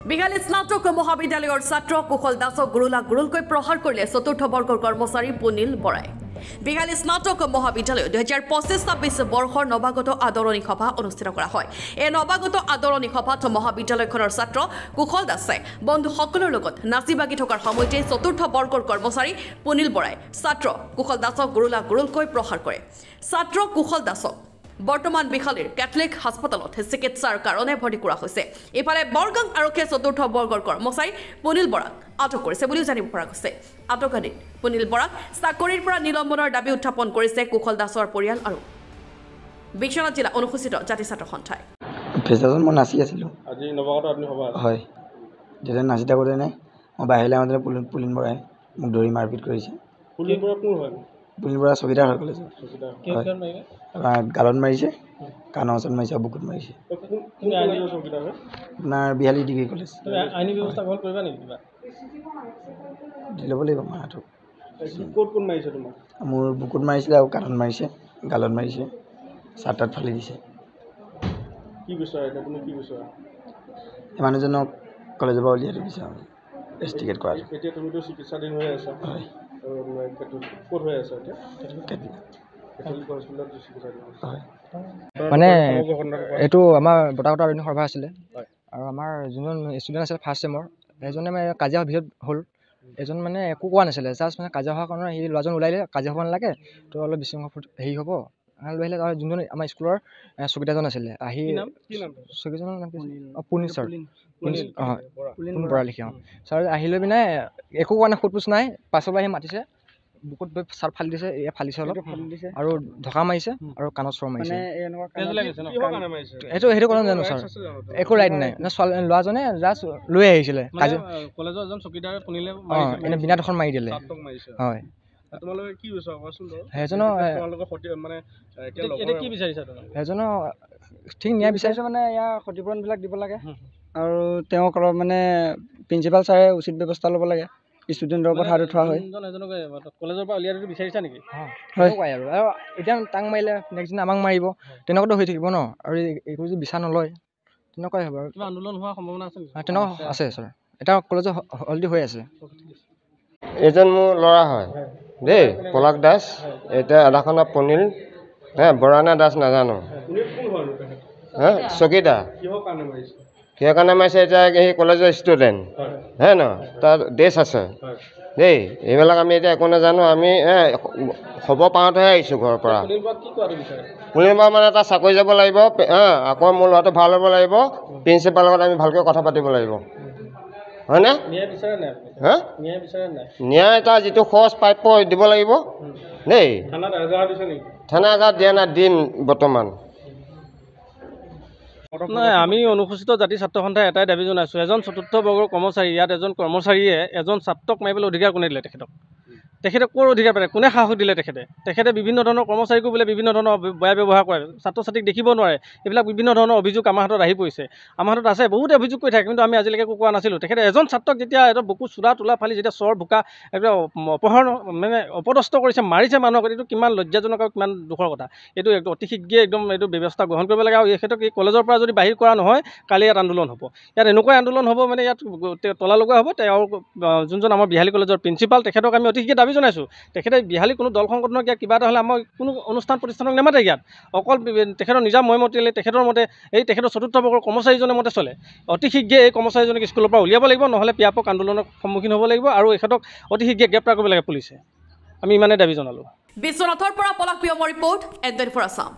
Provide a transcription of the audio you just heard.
বিহালী স্নাতক মহাবিদ্যালয়ৰ ছাত্ৰ কুশল দাসক গুৰুলকৈ প্ৰহাৰ কৰিলে চতুৰ্থ বৰ্গৰ কৰ্মচাৰী পুনিল বৰাই। বিহালী স্নাতক মহাবিদ্যালয়ত 2025-26 বৰ্ষৰ নৱাগত আদৰণি সভা অনুষ্ঠিত কৰা হয়। এই নৱাগত আদৰণি সভাত মহাবিদ্যালয়খনৰ ছাত্ৰ কুশল দাসে বন্ধুসকলৰ লগত নাচি বাগি থকাৰ সময়তে চতুৰ্থ বৰ্গৰ কৰ্মচাৰী পুনিল বৰাই ছাত্ৰ কুশল দাসক গুৰুলকৈ প্ৰহাৰ কৰে। ছাত্ৰ কুশল দাসক বৰ্তমান বিহালীৰ কেথলিক হাস্পতালত চিকিৎসাৰ কাৰণে ভৰ্তি কৰা হৈছে। ইফালে বৰগাং আৰক্ষীয়ে চতুৰ্থ বৰ্গৰ কৰ্মচাৰী পুনিল বৰাক আটক কৰিছে বুলি জানিব পৰা গৈছে। আটকাধীন পুনিল বৰাক চাকৰিৰ পৰা নিলম্বনৰ দাবী উত্থাপন কৰিছে কুশল দাসৰ পৰিয়াল আৰু বিশ্বনাথ জিলা অনুসূচিত জাতি ছাত্ৰ সন্থাই। ফেষ্টিভেলত মই নাচি আছিলোঁ। আজি নৱাগত আপুনি সভা হয়, যেতিয়া নাচি থাকোঁতে মই বাহিৰলৈ আহোঁতে পুলিন বৰাই মোক ধৰি মাৰপিট কৰিছে। পুলিন বৰা কোন হয়? পুলিন বৰা চকীদাৰ হৈ কলেজত। গালত মাৰিছে, কাণৰ ওচৰত মাৰিছে, বুকুত মাৰিছে। আপোনাৰ বিহালী ডিগ্ৰী কলেজ। আইনী ব্যৱস্থা গ্ৰহণ কৰিবা নেকি কিবা? দি ল'ব লাগিব মাহঁতক। ক'ত কোন মাৰিছে তোমাক? মোৰ বুকুত মাৰিছিলে আৰু কাণত মাৰিছে, গালত মাৰিছে, চাৰ্ট তাত ফালি দিছে। কি বিচাৰা এতিয়া তুমি কি বিচাৰা? এই মানুহজনক কলেজৰ পৰা উলিয়াই বিচাৰোঁ ইনভেষ্টিগেট কৰাটো। এতিয়া তুমিতো চিকিৎসাধীন হৈ আছা। হয়। ক'ত হৈ আছে এতিয়া? কেথলিক হস্পিটেলত চিকিৎসাধীন হয়। মানে এইটো আমাৰ বতাহত আৰণ্য সভা আছিলে আৰু আমাৰ যোনজন ষ্টুডেণ্ট আছিলে ফাৰ্ষ্ট ছেমৰ এজনে মানে কাজিয়া ভিতৰত হ'ল। এজন মানে একো কোৱা নাছিলে, জাষ্ট মানে কাজিয়া হোৱাৰ কাৰণে সেই ল'ৰাজন ওলাই দিলে, কাজিয়া হ'ব নালাগে তো অলপ বিশৃংখল হেৰি হ'ব লৈ আহিলে। আৰু যোনজন আমাৰ স্কুলৰ চকীদাৰজন আছিলে আহি চকীদাৰজনৰ নাম কি পুনিল ছাৰ, হয় পুনিল বৰা লিখা ছাৰ আহি লৈ পিনে একো কোৱা নাই, সোধ পোছ নাই। পাছৰ পৰা আহি মাতিছে, বুকুত চাৰ্ট ফালি দিছে, ফালিছে অলপ আৰু ঢকা মাৰিছে আৰু কাণত চৰ মাৰিছে। সেইটো কথা জানো ছাৰ, একো ৰাইট নাই। ল'ৰাজনে জাষ্ট লৈ আহিছিলে কলেজৰ এজন চকীদাৰে পুনিলে এনে বিনা দখৰ মাৰি দিলে। হয়, তোমালোকে কি বিচাৰা কোৱাচোন? সেইজনৰ মানে এতিয়া কি বিচাৰিছা তুমি? সেইজনৰ ঠিক ন্যায় বিচাৰিছে, মানে ইয়াৰ ক্ষতিপূৰণবিলাক দিব লাগে আৰু তেওঁক অলপ মানে প্ৰিন্সিপাল ছাৰে উচিত ব্যৱস্থা ল'ব লাগে। ষ্টুডেণ্টৰ ওপৰত হাত উঠোৱা হয়। কলেজৰ পৰা উলিয়াই বিচাৰিছা নেকি? হয়, আৰু এতিয়া তাক মাৰিলে নেক্সট দিনা আমাক মাৰিব, তেনেকুৱাতো হৈ থাকিব ন। আৰু একো যদি বিচাৰ নলয় তেনেকুৱাই হ'ব। আৰু কিবা আন্দোলন হোৱাৰ সম্ভাৱনা আছে নেকি? তেনেকুৱা আছে ছাৰ, এটা কলেজত অলৰেডি হৈ আছে। এজন মোৰ ল'ৰা হয় দেই, পলাশ দাস। এতিয়া আধাখনা পুনিল বৰা নে দাস নাজানো। চকীদাৰ কিহৰ কাৰণে মাৰিছে এতিয়া সেই কলেজৰ ষ্টুডেণ্ট হে ন, তাৰ ড্ৰেছ আছে দেই। এইবিলাক আমি এতিয়া একো নাজানো। আমি খবৰ পাওঁতেহে আহিছোঁ ঘৰৰ পৰা। পুনিল বৰা মানে তাৰ চাকৰি যাব লাগিব, আকৌ মোৰ ল'ৰাটো ভাল হ'ব লাগিব, প্ৰিন্সিপালৰ লগত আমি ভালকৈ কথা পাতিব লাগিব, হয়নে? ন্যায় তাৰ যিটো খৰচ প্ৰাপ্য দিব লাগিব দেই। থানা এজাহাৰ দিয়া নাই, দিম বৰ্তমান। নাই, আমি অনুসূচিত জাতি ছাত্ৰ সন্থাই এটাই দাবী জনাইছোঁ, এজন চতুৰ্থ বৰ্গৰ কৰ্মচাৰী, ইয়াত এজন কৰ্মচাৰীয়ে এজন ছাত্ৰক মাৰিবলৈ অধিকাৰ কোনে দিলে? তেখেতে ক'ৰ অধিকাৰ পালে? কোনে সাহস দিলে? তেখেতে বিভিন্ন ধৰণৰ কৰ্মচাৰীকো বোলে বিভিন্ন ধৰণৰ বেয়া ব্যৱহাৰ কৰে, ছাত্ৰ ছাত্ৰীক দেখিব নোৱাৰে। এইবিলাক বিভিন্ন ধৰণৰ অভিযোগ আমাৰ হাতত আহি পৰিছে। আমাৰ হাতত আছে, বহুতে অভিযোগ কৰি থাকে, কিন্তু আমি আজিলৈকে একো কোৱা নাছিলোঁ। তেখেতে এজন ছাত্ৰক যেতিয়া এটা বুকু চোলা তোলা ফালি যেতিয়া চৰ বোকা একদম অপহৰণ মানে অপদস্থ কৰিছে, মাৰিছে মানুহক, এইটো কিমান লজ্জাজনক আৰু কিমান দুখৰ কথা। এইটো একদম অতি শীঘ্ৰে একদম এইটো ব্যৱস্থা গ্ৰহণ কৰিব লাগে। আৰু এখেতক এই কলেজৰ পৰা যদি বাহিৰ কৰা নহয়, কালি ইয়াত আন্দোলন হ'ব। ইয়াত এনেকুৱাই আন্দোলন হ'ব, মানে ইয়াত তলা লগোৱা হ'ব। তেওঁ যোনজন আমাৰ বিহালী কলেজৰ প্ৰিন্সিপাল, তেখেতক আমি অতি শীঘ্ৰে দাবী জনাইছোঁ। তেখেতে বিহালী কোনো দল সংগঠনক ইয়াত কিবা এটা হ'লে আমাৰ কোনো অনুষ্ঠান প্ৰতিষ্ঠানক নেমাতে। ইয়াত অকল তেখেতৰ নিজা মতে তেখেতৰ মতে তেখেতৰ চতুৰ্থ বৰ্গৰ কৰ্মচাৰীজনৰ মতে চলে। অতি শীঘ্ৰে এই কৰ্মচাৰীজনক স্কুলৰ পৰা উলিয়াব লাগিব, নহ'লে ব্যাপক আন্দোলনৰ সন্মুখীন হ'ব লাগিব আৰু এখেতক অতি শীঘ্ৰে গ্ৰেপ্তাৰ কৰিব লাগে পুলিচে। আমি ইমানেই দাবী জনালোঁ। বিশ্বনাথৰ পৰা পলাশ পিয়মৰ ৰিপৰ্ট, এণ্ড ফৰ আছাম।